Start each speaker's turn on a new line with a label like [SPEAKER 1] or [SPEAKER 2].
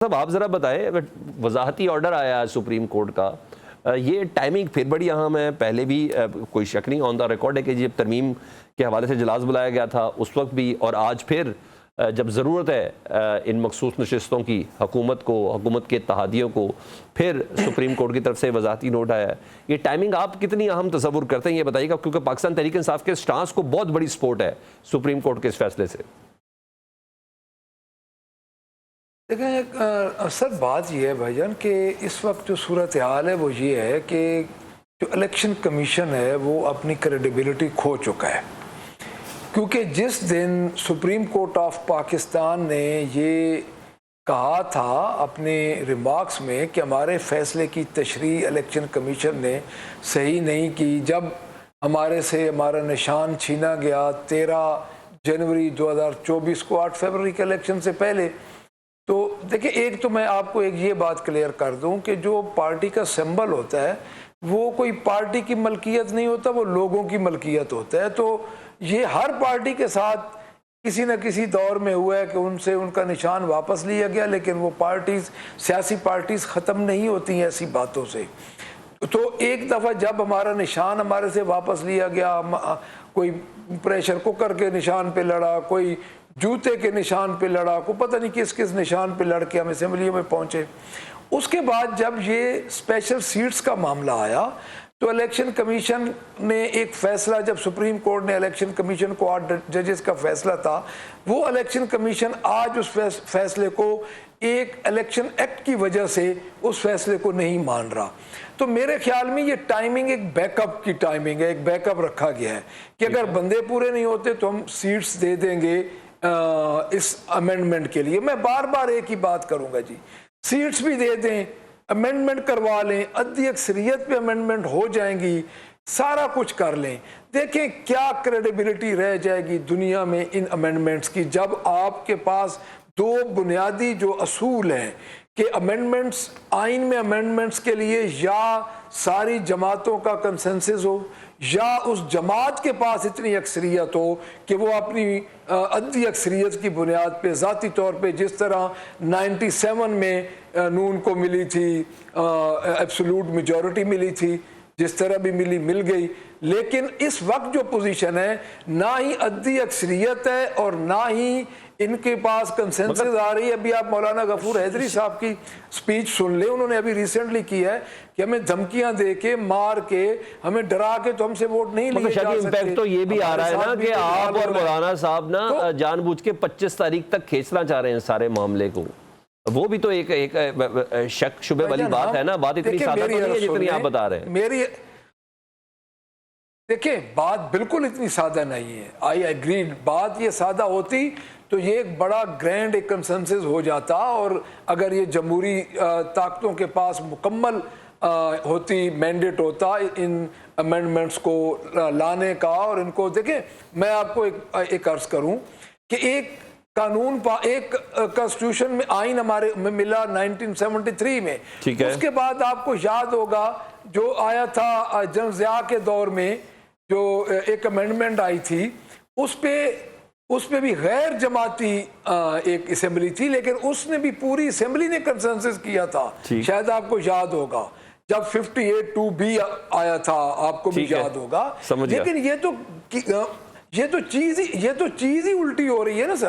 [SPEAKER 1] साहब आप ज़रा बताएं, वजाहती ऑर्डर आया है सुप्रीम कोर्ट का, ये टाइमिंग फिर बड़ी अहम है। पहले भी कोई शक नहीं, ऑन द रिकॉर्ड है कि जब तरमीम के हवाले से इजलास बुलाया गया था उस वक्त भी, और आज फिर जब ज़रूरत है इन मखसूस नशिस्तों की हुकूमत को, हुकूमत के इत्तेहादियों को, फिर सुप्रीम कोर्ट की तरफ से वजाहती नोट आया है। ये टाइमिंग आप कितनी अहम तस्वुर करते हैं, ये बताइएगा, क्योंकि पाकिस्तान तहरीक इंसाफ के स्टांस को बहुत बड़ी सपोर्ट है सुप्रीम कोर्ट के इस फैसले से।
[SPEAKER 2] देखें सर, बात यह है भाईजान कि इस वक्त जो सूरत हाल है वो ये है कि जो इलेक्शन कमीशन है वो अपनी क्रेडिबिलिटी खो चुका है, क्योंकि जिस दिन सुप्रीम कोर्ट ऑफ पाकिस्तान ने ये कहा था अपने रिमार्क्स में कि हमारे फैसले की तशरीह इलेक्शन कमीशन ने सही नहीं की, जब हमारे से हमारा निशान छीना गया 13 जनवरी 2024 को 8 फरवरी के इलेक्शन से पहले। तो देखिए, एक तो मैं आपको एक ये बात क्लियर कर दूं कि जो पार्टी का सिंबल होता है वो कोई पार्टी की मलकियत नहीं होता, वो लोगों की मलकियत होता है। तो ये हर पार्टी के साथ किसी न किसी दौर में हुआ है कि उनसे उनका निशान वापस लिया गया, लेकिन वो पार्टीज, सियासी पार्टीज ख़त्म नहीं होती हैं ऐसी बातों से। तो एक दफ़ा जब हमारा निशान हमारे से वापस लिया गया, कोई प्रेशर कुकर के निशान पे लड़ा, कोई जूते के निशान पे लड़ा, को पता नहीं किस किस निशान पे लड़ के हम असेंबली में पहुंचे। उसके बाद जब ये स्पेशल सीट्स का मामला आया तो इलेक्शन कमीशन ने एक फैसला, जब सुप्रीम कोर्ट ने इलेक्शन कमीशन को 8 जजेस का फैसला था, वो इलेक्शन कमीशन आज उस फैसले को एक इलेक्शन एक्ट की वजह से उस फैसले को नहीं मान रहा। तो मेरे ख्याल में ये टाइमिंग एक बैकअप की टाइमिंग है, एक बैकअप रखा गया है कि अगर बंदे पूरे नहीं होते तो हम सीट्स दे देंगे इस अमेंडमेंट के लिए। मैं बार बार एक ही बात करूंगा जी, सीट्स भी दे दें, अमेंडमेंट करवा लें, अद्दी अक्सरियत पे अमेंडमेंट हो जाएंगी, सारा कुछ कर लें। देखें क्या क्रेडिबिलिटी रह जाएगी दुनिया में इन अमेंडमेंट्स की, जब आपके पास दो बुनियादी जो असूल हैं कि अमेंडमेंट्स, आइन में अमेंडमेंट्स के लिए या सारी जमातों का कंसेंसस हो या उस जमात के पास इतनी अक्सरियत हो कि वो अपनी अद्दी अक्सरियत की बुनियाद पे ज़ाती तौर पे, जिस तरह 97 में नून को मिली थी एब्सोल्यूट मेजॉरिटी मिली थी, जिस तरह भी मिल गई। लेकिन इस वक्त जो पोजीशन है, ना ही अद्दी अक्सरियत है और ना ही इनके पास कंसेंसस आ रही है। अभी आप मौलाना गफूर हैदरी साहब की स्पीच सुन ले, उन्होंने अभी रिसेंटली की है कि हमें धमकियां दे के, मार के, हमें डरा के तो हमसे वोट नहीं लिए जा सकते।
[SPEAKER 1] इम्पैक्ट तो ये भी आ रहा है ना कि आप और मौलाना साहब ना जानबूझ के 25 तारीख तक खींचना चाह रहे हैं सारे मामले को। वो भी तो एक शक शुबे वाली बात है ना, बात इतनी सादा तो नहीं है जितनी आप बता रहे हैं।
[SPEAKER 2] मेरी देखिए, बात बिल्कुल इतनी सादा नहीं है, आई एग्री। बात ये सादा होती तो ये एक बड़ा ग्रैंड एक कंसेंसस हो जाता, और अगर ये जमहूरी ताकतों के पास मुकम्मल होती, मैंडेट होता इन अमेंडमेंट्स को लाने का। और इनको देखें, मैं आपको एक अर्ज करूं कि एक कानून, एक कॉन्स्टिट्यूशन में आइन हमारे में मिला 1973 में। उसके बाद आपको याद होगा जो आया था जनरल ज़िया के दौर में, जो एक अमेंडमेंट आई थी, उस पे भी गैर जमाती एक असेंबली थी, लेकिन उसने भी, पूरी असेंबली ने कंसेंसस किया था। शायद आपको याद होगा जब 58(2)B आया था, आपको भी याद होगा। लेकिन ये तो चीज ही उल्टी हो रही है ना सर।